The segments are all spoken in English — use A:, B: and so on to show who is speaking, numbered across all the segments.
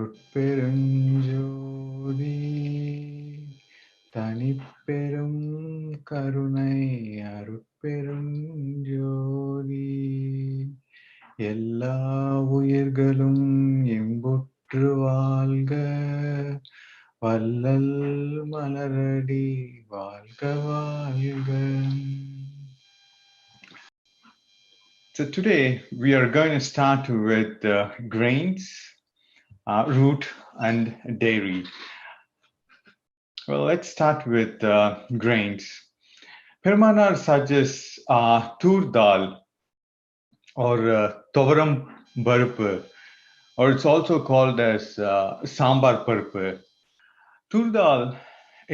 A: Arutperumjothi Taniperum Karunai Arutperumjothi எல்லா உயிர்களும் இன்புற்று வாழ்க வள்ளல் மலரடி வாழ்க வாழ்க. So today we are going to start with grains, root and dairy. Well, let's start with grains. Perumal suggests tur dal or tovaram barupu, or it's also called as sambar parupu. Tur dal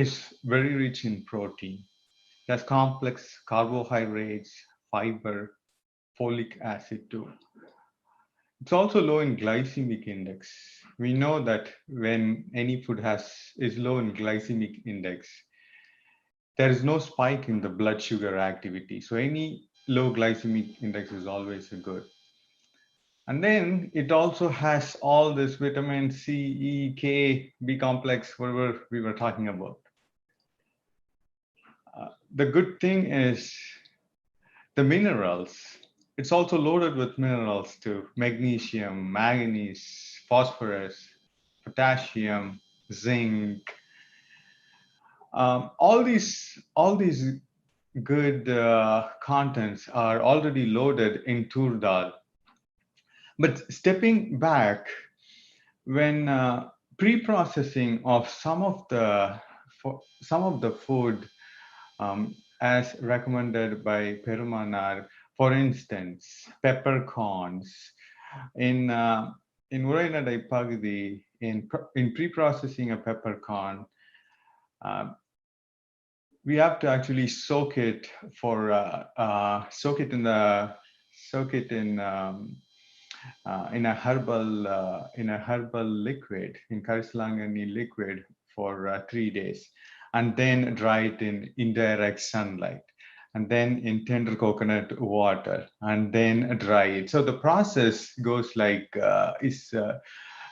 A: is very rich in protein. It has complex carbohydrates, fiber, folic acid too. It's also low in glycemic index. We know that when any food is low in glycemic index, there is no spike in the blood sugar activity. So any low glycemic index is always good. And then it also has all this vitamin C, E, K, B complex, whatever we were talking about. The good thing is the minerals. It's also loaded with minerals too: magnesium, manganese, phosphorus, potassium, zinc. All these good contents are already loaded in tur dal. But stepping back, when pre-processing of some of the food, as recommended by Perumal, for instance, peppercorns, in Urainadai Pagadi, in pre-processing a peppercorn, we have to actually soak it in a herbal liquid, in Karisalangani liquid for 3 days, and then dry it in indirect sunlight, and then in tender coconut water, and then dry it. So the process goes like is a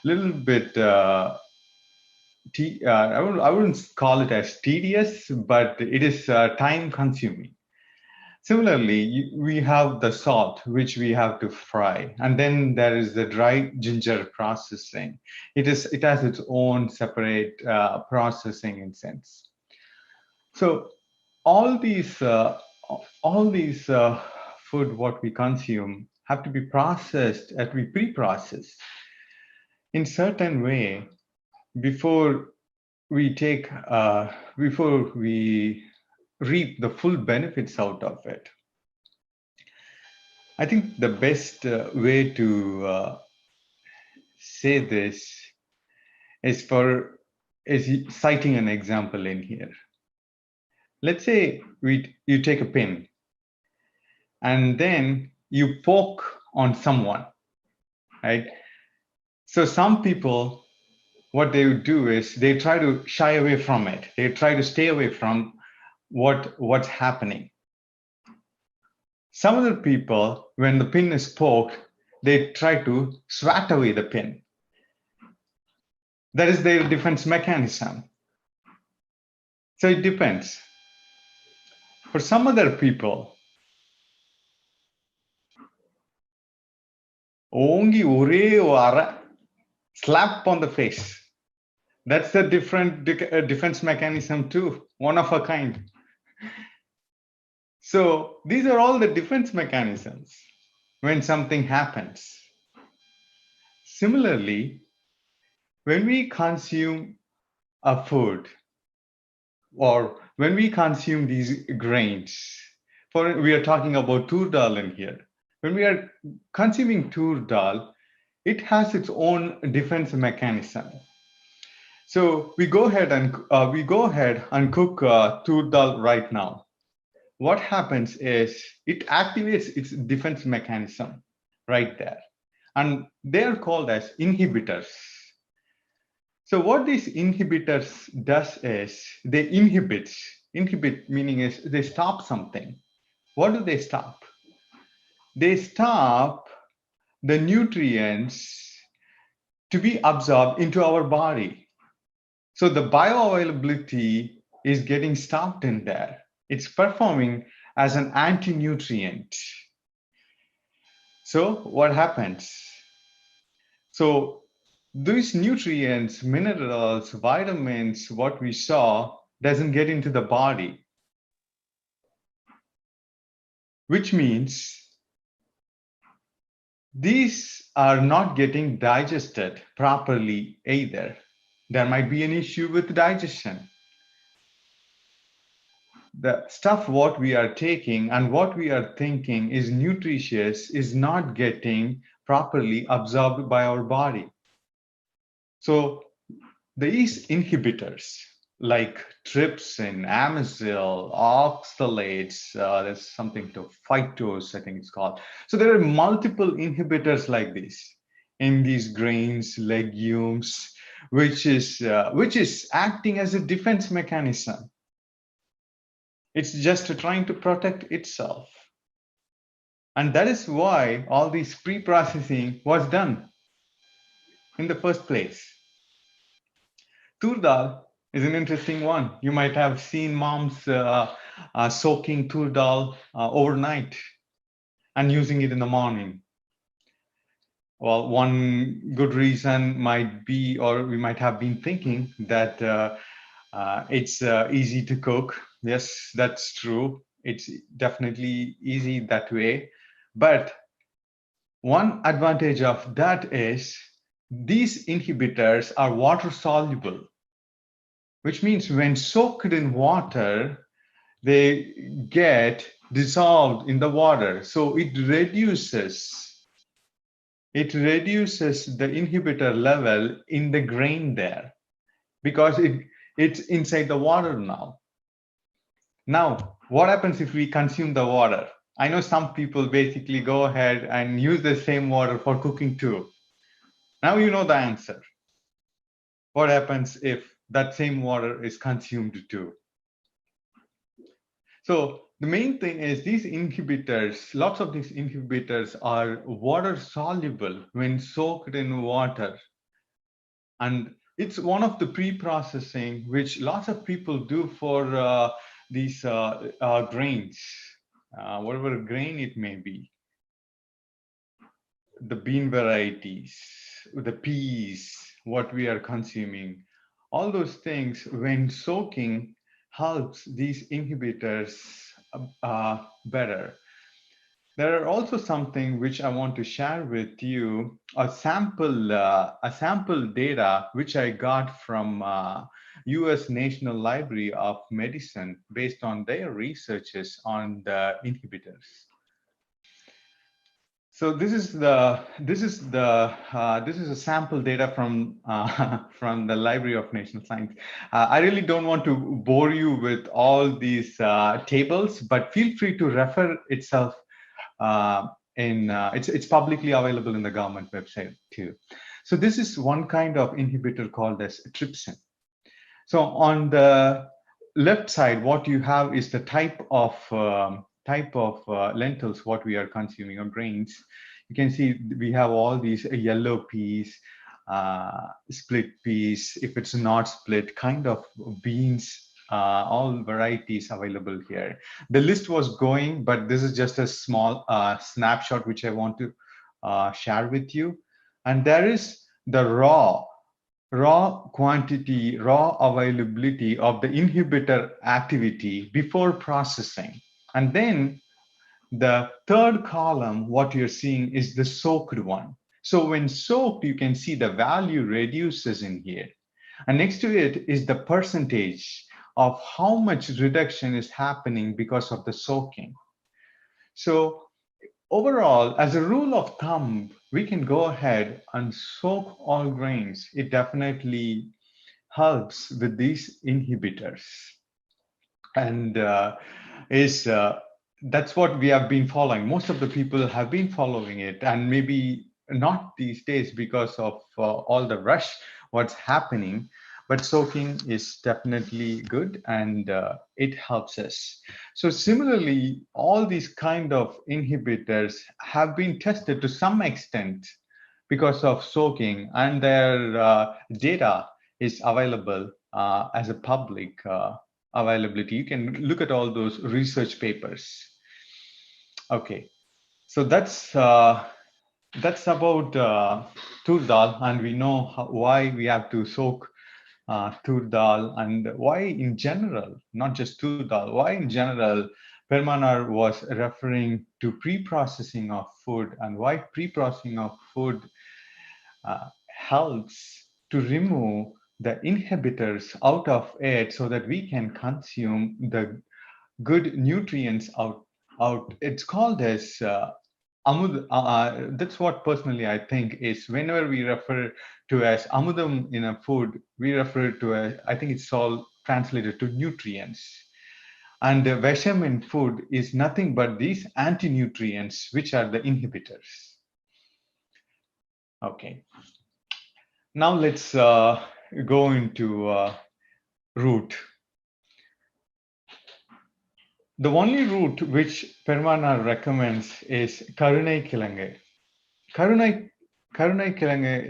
A: little bit I wouldn't call it as tedious, but it is time consuming. Similarly, we have the salt, which we have to fry, and then there is the dry ginger processing. It has its own separate processing in sense. So all these food what we consume have to be processed, have to be pre-processed in certain way before we reap the full benefits out of it. I think the best way to say this is citing an example in here. Let's say you take a pin and then you poke on someone, right? So some people, what they would do is they try to shy away from it. They try to stay away from what's happening. Some other people, when the pin is poked, they try to swat away the pin. That is their defense mechanism. So it depends. For some other people, ongi ore slap on the face. That's a different defense mechanism too, one of a kind. So these are all the defense mechanisms when something happens. Similarly, when we consume a food, or when we consume these grains, we are talking about tur dal in here. When we are consuming tur dal, it has its own defense mechanism. So we go ahead and cook tur dal right now. What happens is it activates its defense mechanism right there, and they are called as inhibitors. So what these inhibitors does is they inhibit meaning is they stop something. What do they stop? They stop the nutrients to be absorbed into our body. So the bioavailability is getting stopped in there. It's performing as an anti-nutrient. So what happens? So these nutrients, minerals, vitamins, what we saw, doesn't get into the body, which means these are not getting digested properly either. There might be an issue with digestion. The stuff what we are taking and what we are thinking is nutritious is not getting properly absorbed by our body. So these inhibitors like trypsin, amycil, oxalates, there's something to phytose, I think it's called. So there are multiple inhibitors like this in these grains, legumes, which is acting as a defense mechanism. It's just trying to protect itself. And that is why all this pre-processing was done in the first place. Tur dal is an interesting one. You might have seen moms soaking tur dal overnight and using it in the morning. Well, one good reason might be, or we might have been thinking that it's easy to cook. Yes, that's true. It's definitely easy that way. But one advantage of that is these inhibitors are water soluble, which means when soaked in water, they get dissolved in the water. So it reduces the inhibitor level in the grain there because it's inside the water now. Now, what happens if we consume the water? I know some people basically go ahead and use the same water for cooking too. Now you know the answer. What happens if that same water is consumed too? So the main thing is these inhibitors, lots of these inhibitors are water soluble when soaked in water. And it's one of the pre-processing which lots of people do for these grains, whatever grain it may be, the bean varieties, the peas, what we are consuming, all those things when soaking helps these inhibitors better. There are also something which I want to share with you, a sample data which I got from US National Library of Medicine based on their researches on the inhibitors. So this is a sample data from from the Library of National Science. I really don't want to bore you with all these tables, but feel free to refer itself. It's publicly available in the government website too. So this is one kind of inhibitor called as trypsin. So on the left side, what you have is the type of lentils what we are consuming or grains. You can see we have all these yellow peas, split peas, if it's not split, kind of beans, all varieties available here. The list was going, but this is just a small snapshot which I want to share with you. And there is the raw quantity, raw availability of the inhibitor activity before processing. And then the third column, what you're seeing is the soaked one. So when soaked, you can see the value reduces in here. And next to it is the percentage of how much reduction is happening because of the soaking. So overall, as a rule of thumb, we can go ahead and soak all grains. It definitely helps with these inhibitors. And that's what we have been following. Most of the people have been following it, and maybe not these days because of all the rush, what's happening. But soaking is definitely good, and it helps us. So similarly, all these kind of inhibitors have been tested to some extent because of soaking, and their data is available as a public availability. You can look at all those research papers. Okay, so that's about tur dal, and we know why we have to soak tur dal, and why in general, not just tur dal, why in general Permanar was referring to pre-processing of food, and why pre-processing of food helps to remove the inhibitors out of it so that we can consume the good nutrients out. It's called as amud. That's what personally I think is, whenever we refer to as amudam in a food, we refer to as, I think it's all translated to nutrients. And the vesham in food is nothing but these anti-nutrients, which are the inhibitors. Okay. Now let's go into root. The only root which Permana recommends is Karunai Kilangai. Karunai Kilangai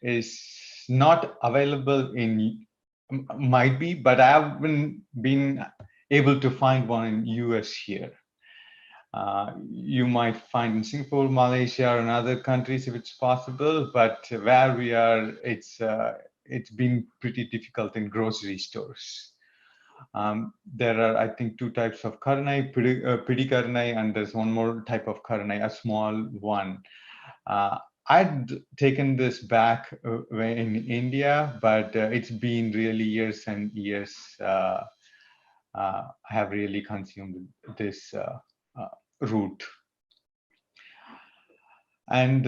A: is not available in, might be, but I haven't been able to find one in US here. You might find in Singapore, Malaysia, and other countries if it's possible, but where we are, it's been pretty difficult in grocery stores. There are, I think, two types of karnai, pidi karnai, and there's one more type of karnai, a small one. I'd taken this back in India, but it's been really years and years. I have really consumed this root. And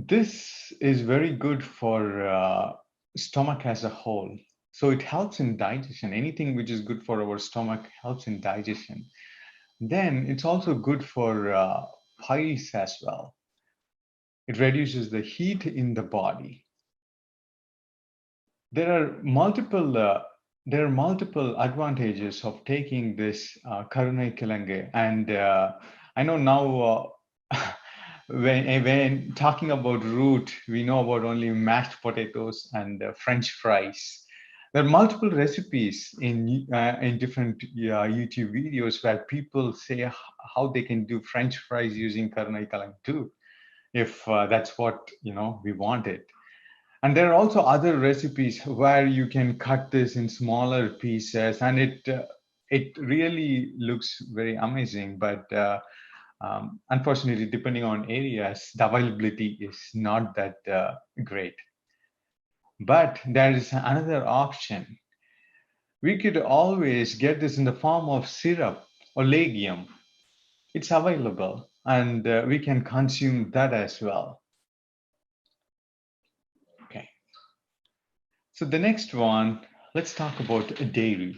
A: this is very good for stomach as a whole. So it helps in digestion. Anything which is good for our stomach helps in digestion. Then it's also good for piles as well. It reduces the heat in the body. There are multiple advantages of taking this Karunai Kilangai. And I know now when talking about root, we know about only mashed potatoes and French fries. There are multiple recipes in different YouTube videos where people say how they can do French fries using Karunai Kilangai too, if that's what we wanted. And there are also other recipes where you can cut this in smaller pieces, and it really looks very amazing. But unfortunately, depending on areas, the availability is not that great. But there is another option. We could always get this in the form of syrup or legium. It's available, and we can consume that as well. Okay. So the next one, let's talk about dairy.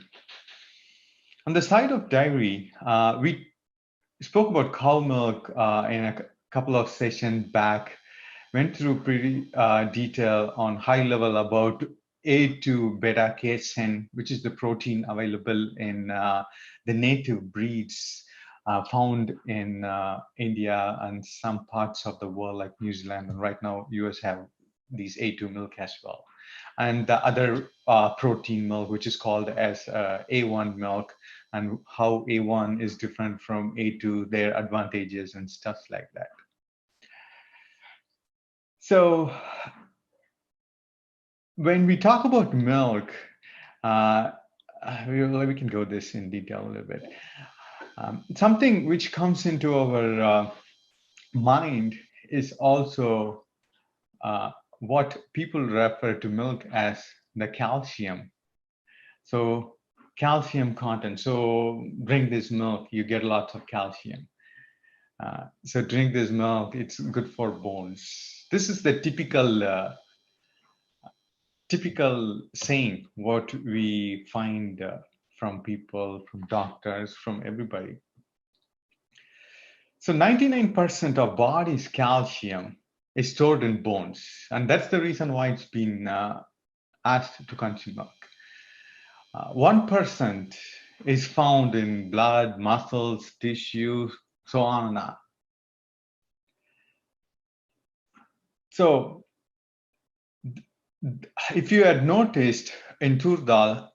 A: On the side of dairy, we spoke about cow milk in a couple of sessions back, went through pretty detail on high level about A2 beta casein, which is the protein available in the native breeds found in India and some parts of the world like New Zealand, and right now US have these A2 milk as well. And the other protein milk, which is called as A1 milk, and how A1 is different from A2, their advantages and stuff like that. So when we talk about milk, we can go this in detail a little bit. Something which comes into our mind is also what people refer to milk as the calcium. So calcium content. So drink this milk, you get lots of calcium. So drink this milk, it's good for bones. This is the typical saying what we find from people, from doctors, from everybody. So 99% of body's calcium is stored in bones, and that's the reason why it's been asked to consume milk. 1% is found in blood, muscles, tissue, so on and on. So if you had noticed in Turdal,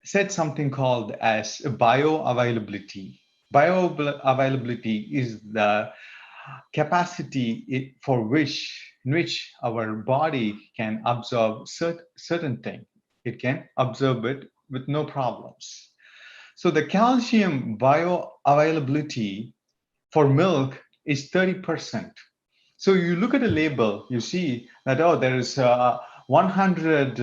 A: said something called as bioavailability. Bioavailability is the capacity for in which our body can absorb certain thing. It can absorb it with no problems. So the calcium bioavailability for milk is 30%. So you look at a label, you see that, oh, there is 100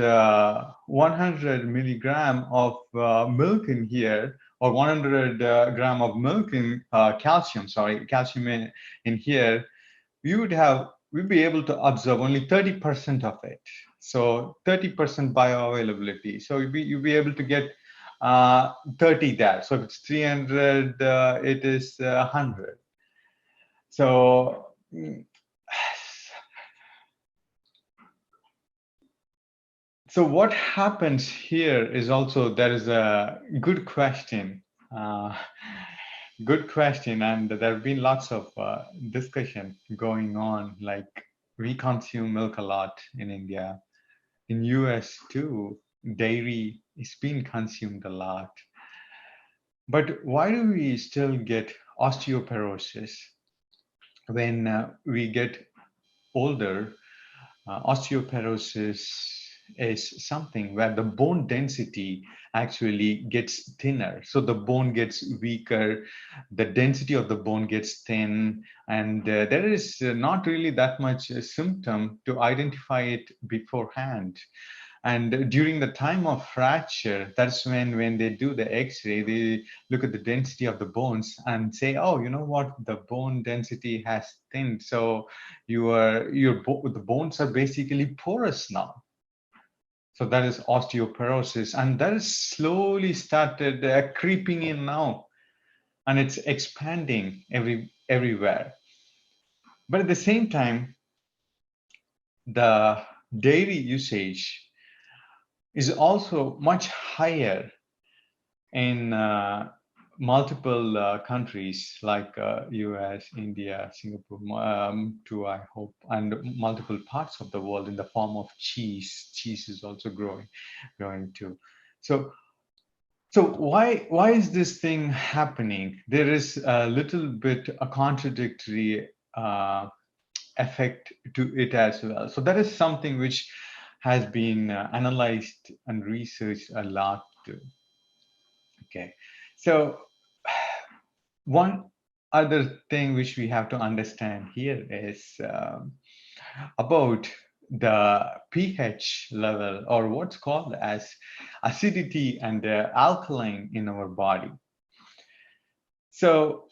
A: milligram of milk in here, or 100 gram of milk in calcium in here. We'd be able to observe only 30% of it. So 30% bioavailability. So you'd be able to get 30 there. So if it's 300, it is 100. So what happens here is also, there is a good question. Good question, and there have been lots of discussion going on. Like, we consume milk a lot in India. In US too, dairy is being consumed a lot. But why do we still get osteoporosis when we get older? Osteoporosis is something where the bone density actually gets thinner. So the bone gets weaker, the density of the bone gets thin, and there is not really that much symptom to identify it beforehand. And during the time of fracture, that's when they do the X-ray, they look at the density of the bones and say, oh, you know what, the bone density has thinned. So the bones are basically porous now. So that is osteoporosis, and that is slowly started creeping in now, and it's expanding everywhere. But at the same time, the dairy usage is also much higher in multiple countries like US, India, Singapore, too, I hope, and multiple parts of the world, in the form of cheese. Cheese is also growing too. So why is this thing happening? There is a little bit a contradictory effect to it as well. So that is something which has been analyzed and researched a lot too. Okay, so one other thing which we have to understand here is about the pH level, or what's called as acidity and alkaline in our body. So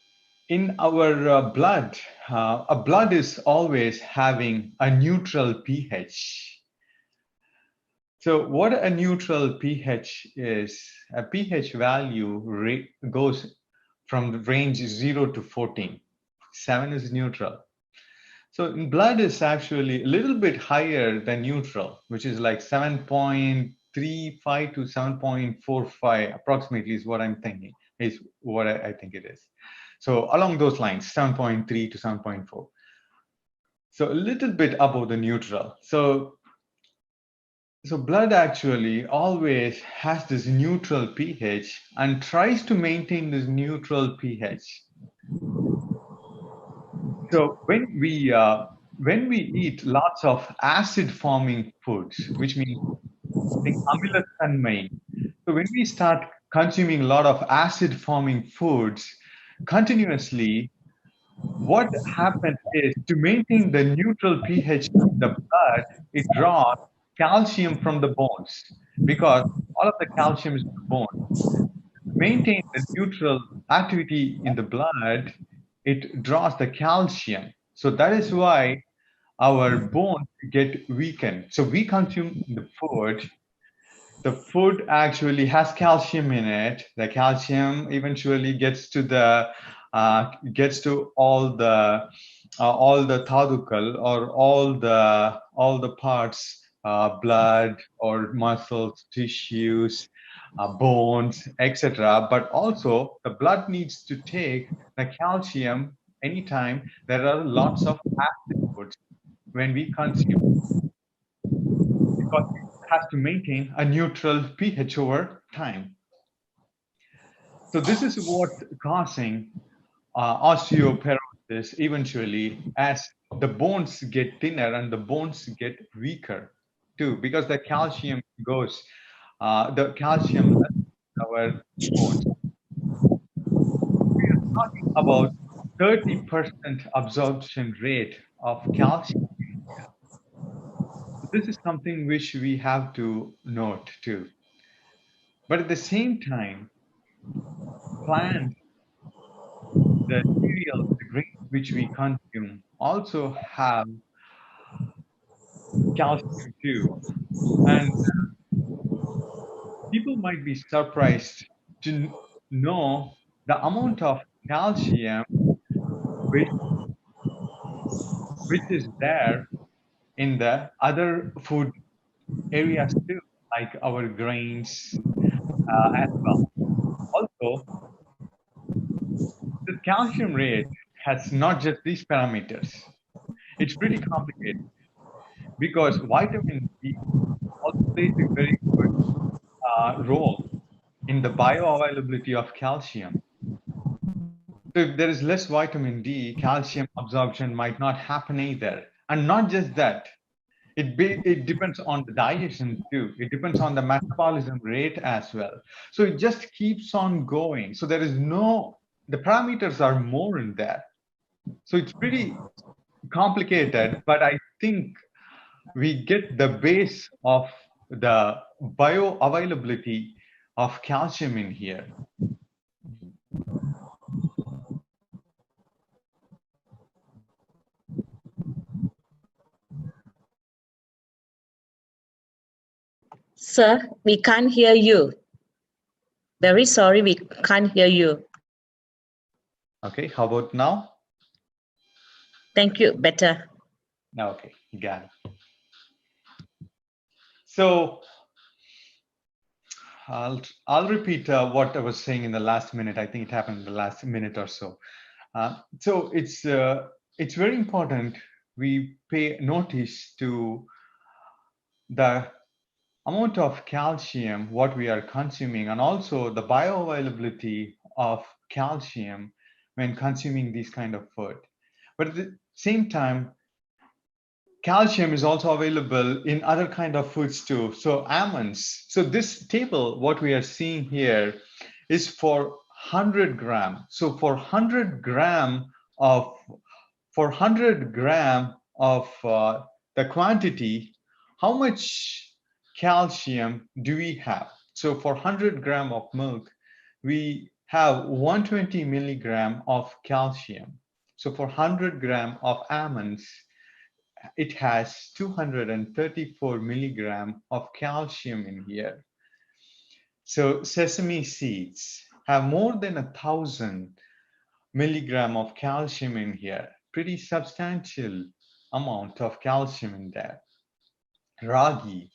A: in our blood, a blood is always having a neutral pH. So what a neutral pH is, a pH value goes from the range 0 to 14. 7 is neutral. So in blood is actually a little bit higher than neutral, which is like 7.35 to 7.45 approximately is what I'm thinking, is what I think it is. So along those lines, 7.3 to 7.4. So a little bit above the neutral. So blood actually always has this neutral pH and tries to maintain this neutral pH. So when we eat lots of acid-forming foods, which means amila tanmai. So when we start consuming a lot of acid-forming foods continuously, what happens is, to maintain the neutral pH in the blood, it draws calcium from the bones, because all of the calcium is in the bone. To maintain the neutral activity in the blood, it draws the calcium. So that is why our bones get weakened. So we consume the food. The food actually has calcium in it. The calcium eventually gets to all the tadukal, or all the parts, blood or muscles, tissues, bones, etc. But also the blood needs to take the calcium anytime there are lots of acid foods. when we consume, because it has to maintain a neutral pH over time. So this is what's causing osteoporosis eventually, as the bones get thinner and the bones get weaker too, because the calcium goes, the calcium left our bones. We are talking about 30% absorption rate of calcium. This is something which we have to note too. But at the same time, plants, the cereals, the grains which we consume also have calcium too. And people might be surprised to know the amount of calcium which, which is there in the other food areas too, like our grains as well. Also, the calcium rate has not just these parameters. It's pretty complicated because vitamin D also plays a very good role in the bioavailability of calcium. So if there is less vitamin D, calcium absorption might not happen either. And not just that, it depends on the digestion too. It depends on the metabolism rate as well. So it just keeps on going. So there is the parameters are more in there. So it's pretty complicated, but I think we get the base of the bioavailability of calcium in here.
B: Sir, we can't hear you. Very sorry, we can't hear you.
A: Okay, how about now?
B: Thank you, better.
A: Okay, got it. So I'll repeat what I was saying in the last minute. I think it happened in the last minute or so. So it's very important we pay notice to the amount of calcium what we are consuming, and also the bioavailability of calcium when consuming these kind of food. But at the same time, calcium is also available in other kind of foods too. So almonds. So this table, what we are seeing here, is for 100 gram. So for 100 gram of the quantity, how much calcium do we have? So for 100 gram of milk, we have 120 milligram of calcium. So for 100 gram of almonds, it has 234 milligram of calcium in here. So sesame seeds have more than 1,000 milligram of calcium in here. Pretty substantial amount of calcium in there. Ragi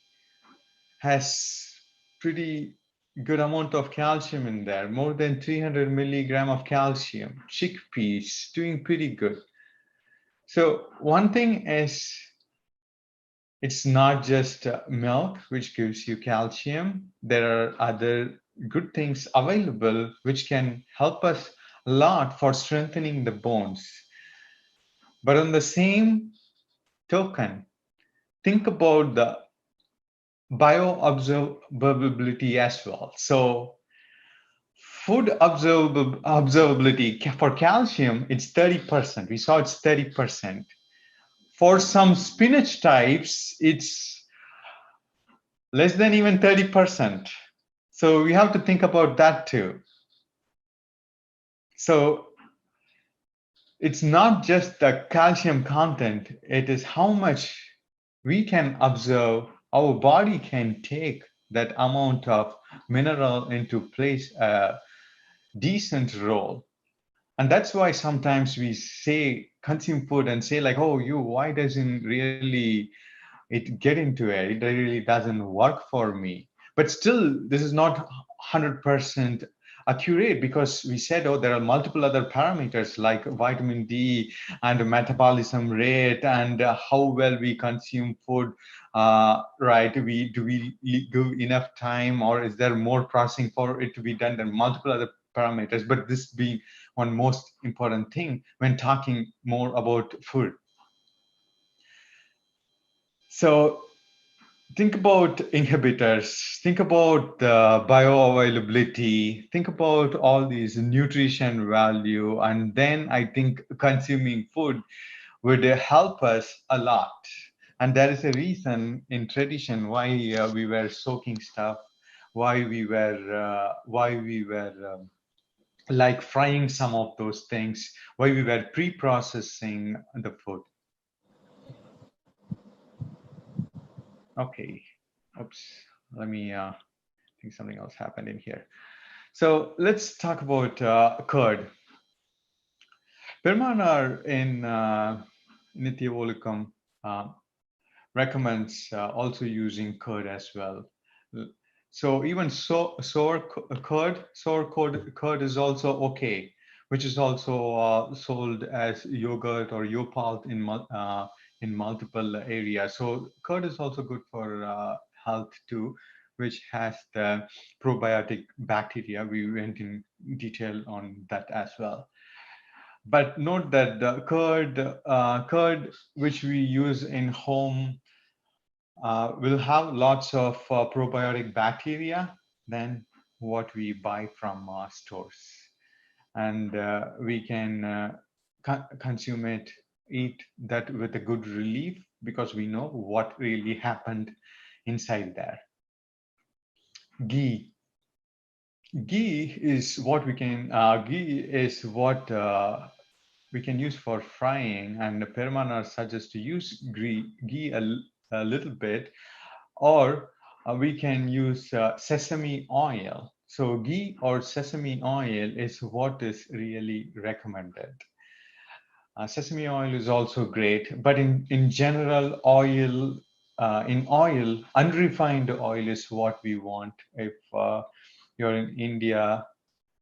A: has pretty good amount of calcium in there, more than 300 milligram of calcium. Chickpeas doing pretty good. So one thing is, it's not just milk which gives you calcium. There are other good things available which can help us a lot for strengthening the bones. But on the same token, think about the bioabsorbability as well. So food observability for calcium, it's 30%. We saw it's 30%. For some spinach types, it's less than even 30%. So we have to think about that too. So it's not just the calcium content, it is how much we can observe, our body can take that amount of mineral into place a decent role. And that's why sometimes we say consume food and say like, oh, why doesn't really it get into it? It really doesn't work for me. But still, this is not 100% accurate, because we said, oh, there are multiple other parameters like vitamin D and metabolism rate and how well we consume food, right? Do we give enough time, or is there more processing for it to be done? Than multiple other parameters, but this being one most important thing when talking more about food. So think about inhibitors, think about the bioavailability, think about all these nutrition value, and then I think consuming food would help us a lot. And there is a reason in tradition why we were soaking stuff, why we were like frying some of those things, why we were pre-processing the food. Okay, oops, let me think something else happened in here. So let's talk about curd. Perumal in Nityavolukam recommends also using curd as well. So even sour curd is also okay, which is also sold as yogurt or yopalt in multiple areas. So curd is also good for health too, which has the probiotic bacteria. We went in detail on that as well. But note that the curd which we use in home will have lots of probiotic bacteria than what we buy from stores. And we can consume it, eat that with a good relief, because we know what really happened inside there. Ghee. Ghee is what we can use for frying, and Perumal suggests to use ghee a little bit, or we can use sesame oil. So ghee or sesame oil is what is really recommended. Sesame oil is also great, but in general, unrefined oil is what we want. If you're in India,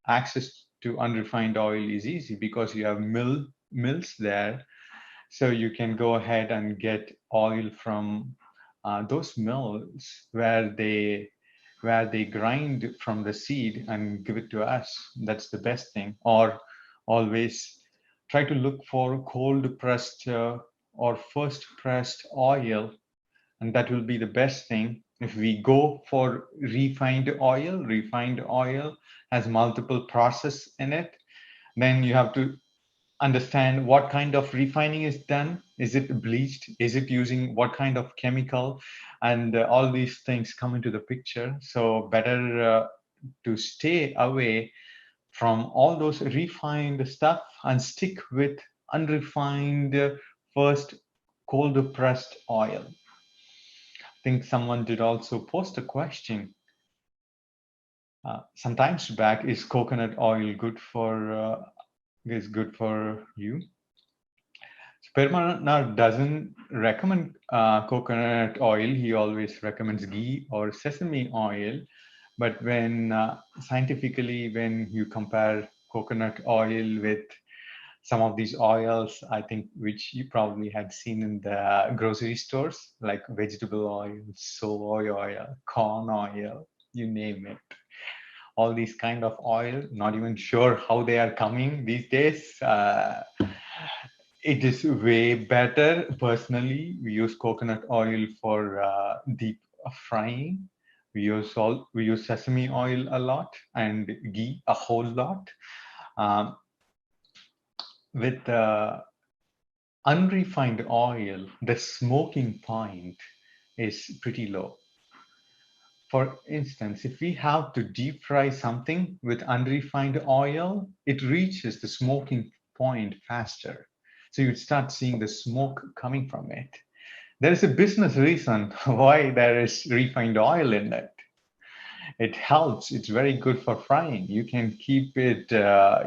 A: access to unrefined oil is easy because you have mills there. So you can go ahead and get oil from those mills where they grind from the seed and give it to us. That's the best thing. Or always try to look for cold pressed or first pressed oil, and that will be the best thing. If we go for refined oil has multiple process in it, then you have to understand what kind of refining is done. Is it bleached? Is it using what kind of chemical? And all these things come into the picture. So better to stay away from all those refined stuff and stick with unrefined first cold pressed oil. I think someone did also post a question sometimes back: is coconut oil good for you? So Perumal doesn't recommend coconut oil. He always recommends ghee or sesame oil. But when scientifically, when you compare coconut oil with some of these oils, I think, which you probably had seen in the grocery stores, like vegetable oil, soy oil, corn oil, you name it. All these kind of oil, not even sure how they are coming these days. It is way better. Personally, we use coconut oil for deep frying. We use sesame oil a lot and ghee a whole lot. With unrefined oil, the smoking point is pretty low. For instance, if we have to deep fry something with unrefined oil, it reaches the smoking point faster. So you'd start seeing the smoke coming from it. There is a business reason why there is refined oil in it. It helps. It's very good for frying. You can keep it,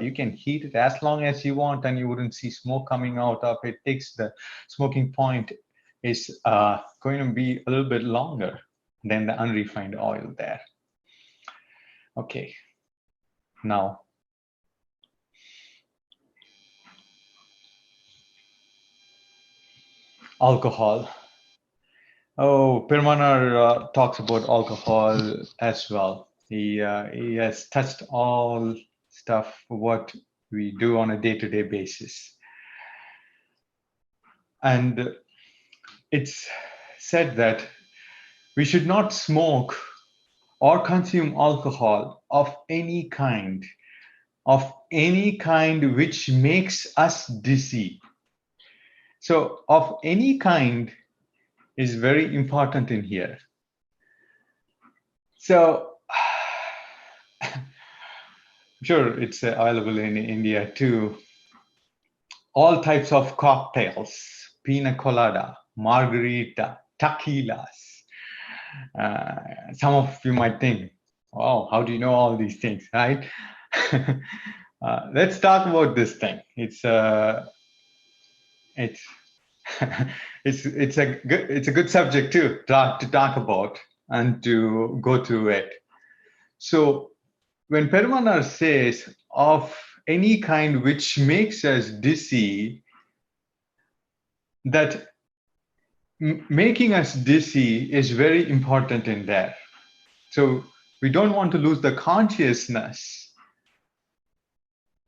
A: you can heat it as long as you want, and you wouldn't see smoke coming out of it. Takes the smoking point is going to be a little bit longer than the unrefined oil there. Okay. now. Alcohol. Oh, Perumal talks about alcohol as well. He has touched all stuff what we do on a day-to-day basis, and it's said that we should not smoke or consume alcohol of any kind which makes us dizzy. So of any kind is very important in here. So I'm sure it's available in India too. All types of cocktails, pina colada, margarita, tequilas. Some of you might think, wow, how do you know all these things, right? Let's talk about this thing. It's it's a good subject too to talk about and to go through it. So when Perumal says of any kind which makes us dizzy, that making us dizzy is very important in there. So we don't want to lose the consciousness,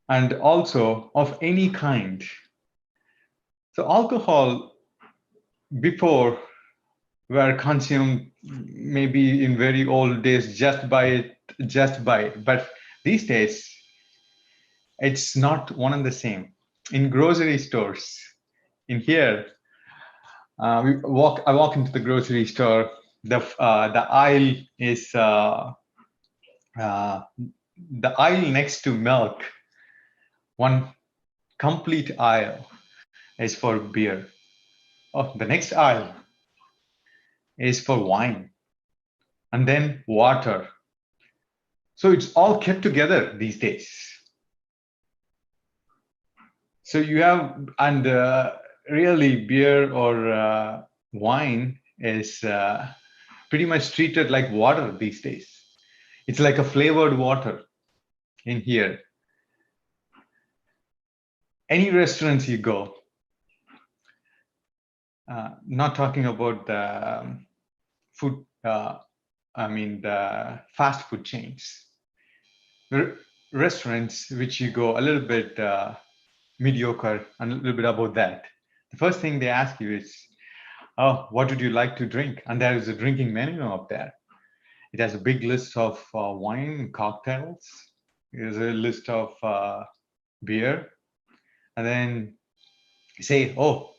A: and also of any kind. So alcohol before were consumed maybe in very old days just by but these days it's not one and the same. In grocery stores in here, I walk into the grocery store. The aisle is the aisle next to milk. One complete aisle is for beer. Oh, the next aisle is for wine, and then water. So it's all kept together these days. So you have, and really beer or wine is pretty much treated like water these days. It's like a flavored water in here. Any restaurants you go, not talking about the food, the fast food chains. Restaurants which you go a little bit mediocre and a little bit about that. The first thing they ask you is, oh, what would you like to drink? And there is a drinking menu up there. It has a big list of wine, cocktails. There's a list of beer. And then say, oh,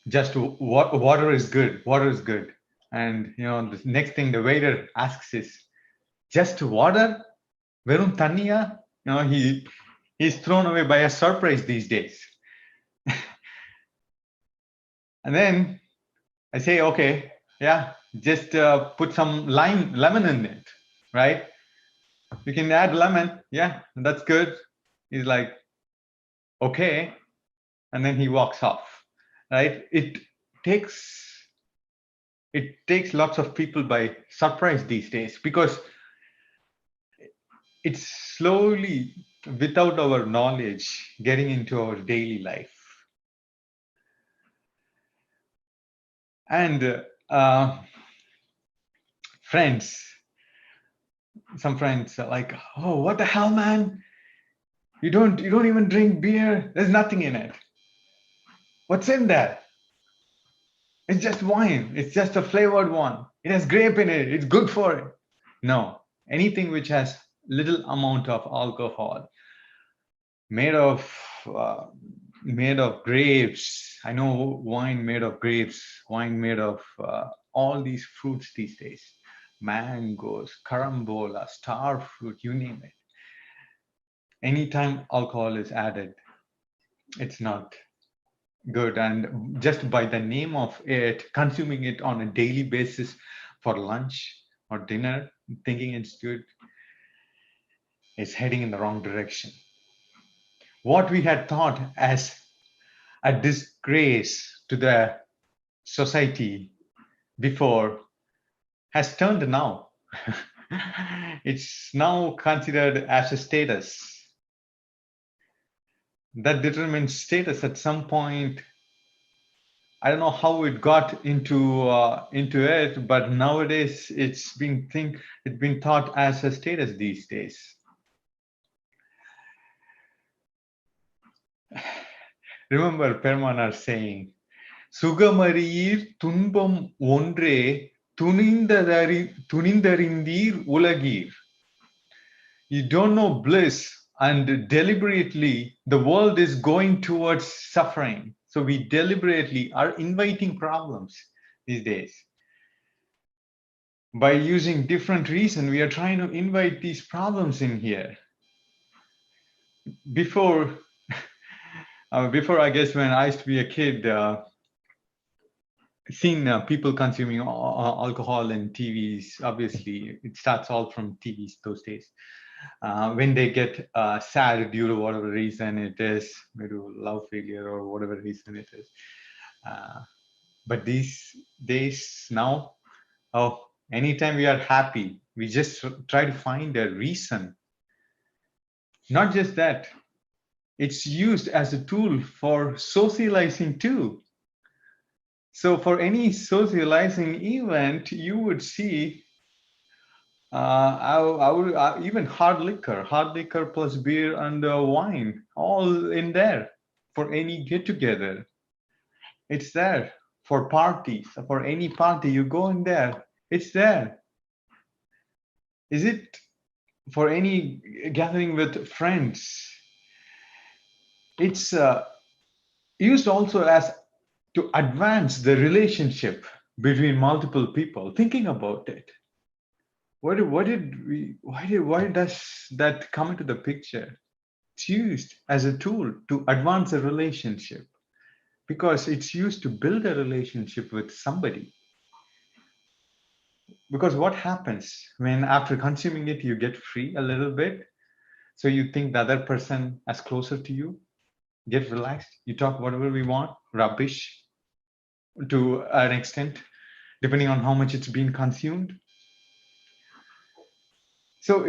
A: just water is good. Water is good. And the next thing the waiter asks is, just water? Verum taniya? He's thrown away by a surprise these days. And then I say, okay, yeah, just put some lemon in it, right? You can add lemon. Yeah, that's good. He's like, okay. And then he walks off, right? It takes lots of people by surprise these days because it's slowly, without our knowledge, getting into our daily life. And some friends are like, oh, what the hell, man? You don't even drink beer. There's nothing in it. What's in there? It's just wine. It's just a flavored one. It has grape in it. It's good for it. No, anything which has little amount of alcohol, made of grapes. I know wine made of grapes, wine made of all these fruits these days. Mangoes, carambola, star fruit, you name it. Anytime alcohol is added, it's not good. And just by the name of it, consuming it on a daily basis for lunch or dinner, thinking it's good, is heading in the wrong direction. What we had thought as a disgrace to the society before has turned now It's now considered as a status. That determines status at some point. I don't know how it got into it, but nowadays it's been thought as a status these days. Remember Perumal saying, "Sugamariyir tunbam ondre tunindarindir ulagir." You don't know bliss, and deliberately the world is going towards suffering. So we deliberately are inviting problems these days. By using different reason, we are trying to invite these problems in here. Before, I guess when I used to be a kid, seeing people consuming alcohol and TVs, obviously it starts all from TVs those days. When they get sad due to whatever reason it is, maybe love failure or whatever reason it is. But these days now, anytime we are happy, we just try to find a reason. Not just that, it's used as a tool for socializing too. So for any socializing event, you would see I would even hard liquor plus beer and wine, all in there for any get together. It's there for parties. For any party you go in there, it's there. Is it for any gathering with friends? It's used also as to advance the relationship between multiple people. Thinking about it. Why does that come into the picture? It's used as a tool to advance a relationship because it's used to build a relationship with somebody. Because what happens when after consuming it, you get free a little bit? So you think the other person is closer to you, get relaxed, you talk whatever we want, rubbish to an extent, depending on how much it's been consumed. So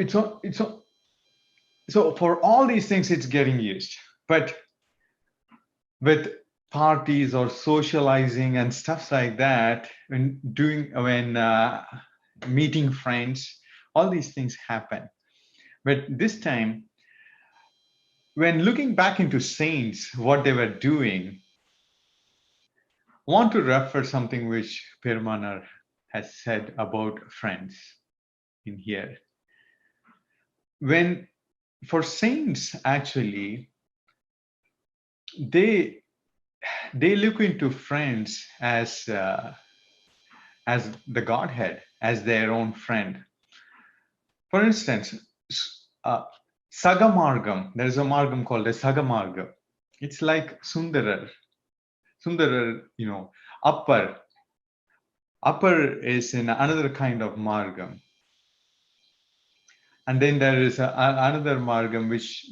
A: so for all these things, it's getting used. But with parties or socializing and stuff like that, when meeting friends, all these things happen. But this time, when looking back into saints, what they were doing, I want to refer something which Perumal has said about friends in here. When for saints, actually, they look into friends as the Godhead, as their own friend. For instance, Sagamargam, there's a margam called a Sagamargam. It's like Sundarar, upper. Upper is in another kind of margam. And then there is another margam which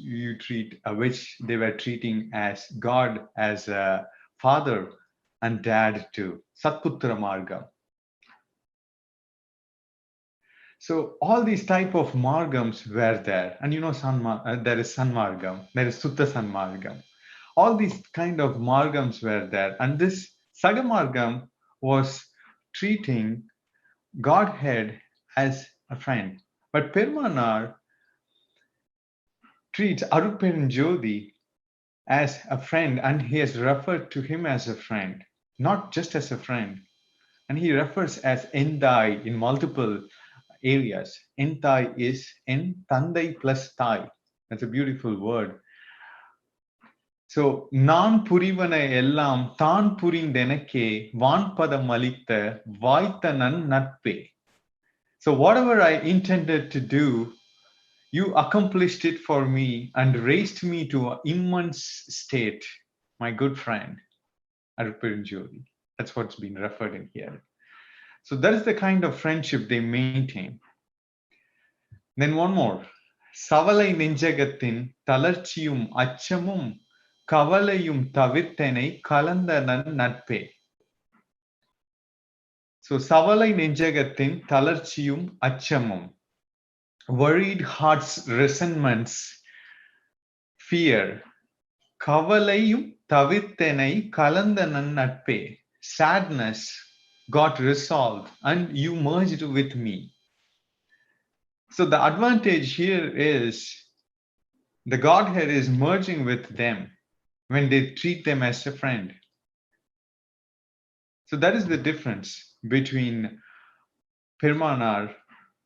A: which they were treating as God, as a father and dad too, Satputra Margam. So all these type of margams were there, and there is Sanmargam, there is Suttha Sanmargam. All these kind of margams were there, and this Sagamargam was treating Godhead as a friend. But Perumal treats Arutperumjothi as a friend, and he has referred to him as a friend, not just as a friend. And he refers as Endai in multiple areas. Enthai is En Tandai plus Thai. That's a beautiful word. So, Nan Purivana Ellam Tan Purindenake Vanpada Malita Vaitanan Natpe. So, whatever I intended to do, you accomplished it for me and raised me to an immense state, my good friend, Arutperumjothi. That's what's been referred in here. So that is the kind of friendship they maintain. Then one more. Savalai Ninjagatin Talarchiyum Achamum Kavalayum Tavirtene Kalandanan Natpe. So Savalai Ninjagatin Talarchiyum Achamum. worried heart's resentments, fear, Kavalayum tavittenai kalandanan natpe. Sadness got resolved and you merged with me. So the advantage here is the Godhead is merging with them when they treat them as a friend. So that is the difference between Perumal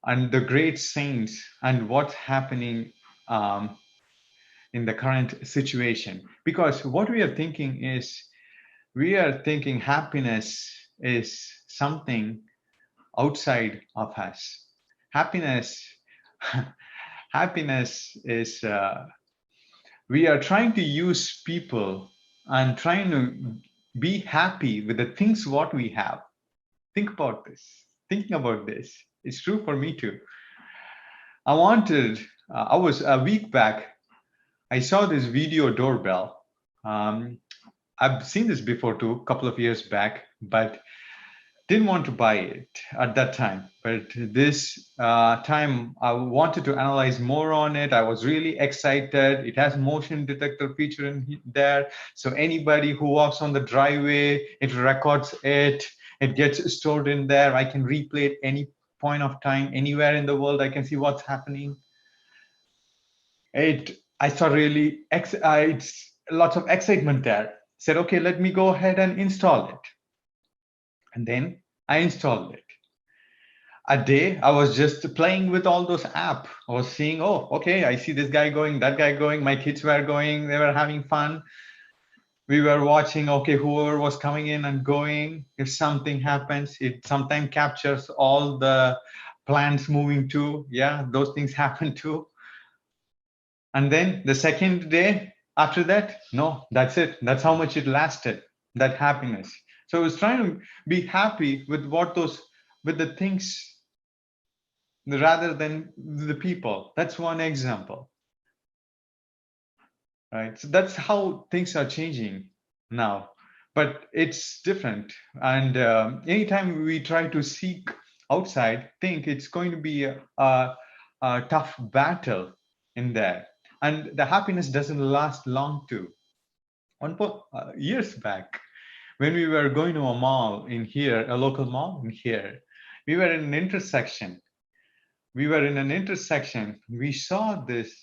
A: and the great saints and what's happening in the current situation. Because what we are thinking is, we are thinking happiness is something outside of us. Happiness, happiness is, we are trying to use people and trying to be happy with the things what we have. Think about this. Thinking about this, it's true for me too. I was a week back, I saw this video doorbell. I've seen this before too, a couple of years back, but didn't want to buy it at that time. But this time, I wanted to analyze more on it. I was really excited. It has motion detector feature in there, so anybody who walks on the driveway, it records it. It gets stored in there. I can replay it any point of time, anywhere in the world. I can see what's happening. I saw really it's lots of excitement there. Said, okay, let me go ahead and install it. And then I installed it. A day I was just playing with all those apps. I was seeing, oh, okay, I see this guy going, that guy going. My kids were going, they were having fun. We were watching, okay, whoever was coming in and going. If something happens, it sometimes captures all the plants moving too. Yeah, those things happen too. And then the second day after that, no, that's it. That's how much it lasted, that happiness. So I was trying to be happy with with the things rather than the people. That's one example, right? So that's how things are changing now. But it's different. And anytime we try to seek outside, think it's going to be a tough battle in there. And the happiness doesn't last long too. Years back, when we were going to a mall in here, a local mall in here, we were in an intersection. We saw this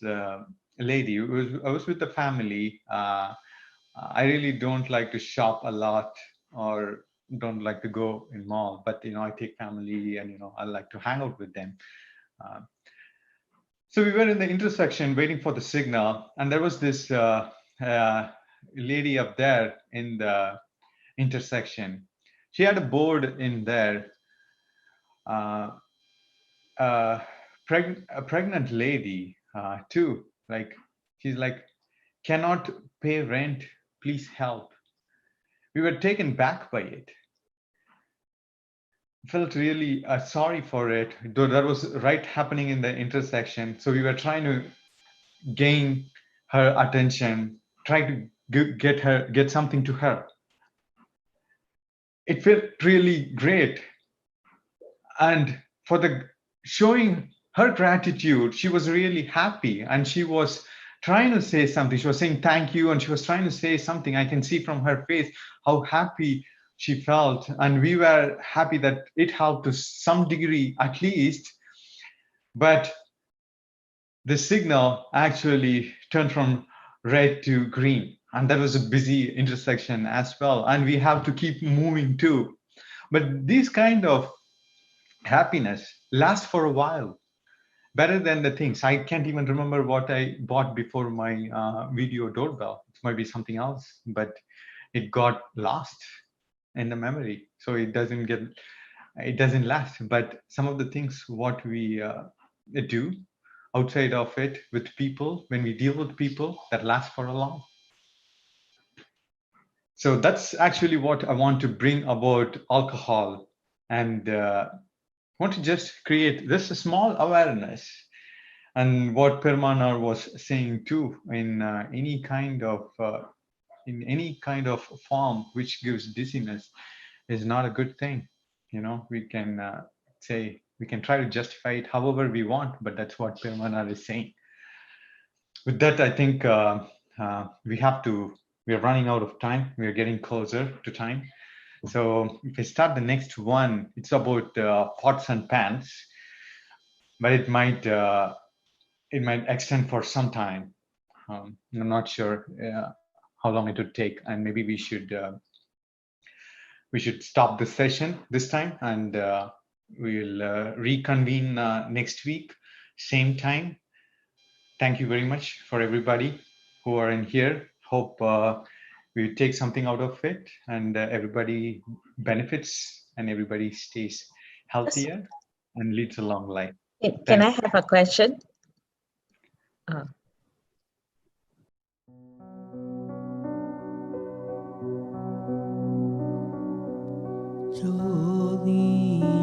A: lady. I was with the family. I really don't like to shop a lot or don't like to go in mall, but I take family and I like to hang out with them. Uh, so we were in the intersection waiting for the signal, and there was this lady up there in the intersection. She had a board in there. Uh, a pregnant lady too. Like she's like, cannot pay rent. Please help. We were taken back by it. Felt really sorry for it, though that was right happening in the intersection. So we were trying to gain her attention, try to get something to her. It felt really great, and for the showing her gratitude, she was really happy, and she was trying to say something. She was saying thank you, and she was trying to say something. I can see from her face how happy she felt, and we were happy that it helped to some degree at least. But the signal actually turned from red to green, and that was a busy intersection as well, and we have to keep moving too. But these kind of happiness lasts for a while, better than the things. I can't even remember what I bought before my video doorbell. It might be something else, but it got lost in the memory, so it doesn't last. But some of the things what we do outside of it with people, when we deal with people, that lasts for a long. So that's actually what I want to bring about alcohol, and want to just create this small awareness. And what Permanar was saying too, in any kind of form which gives dizziness is not a good thing. We can say We can try to justify it however we want, but that's what Perumal is saying. With that, I think we are running out of time. We are getting closer to time. So if I start the next one, it's about pots and pans, but it might extend for some time. I'm not sure how long it would take, and maybe we should stop the session this time, and we'll reconvene next week, same time. Thank you very much for everybody who are in here. Hope we take something out of it, and everybody benefits, and everybody stays healthier and leads a long life.
B: Can I have a question?
C: Jodi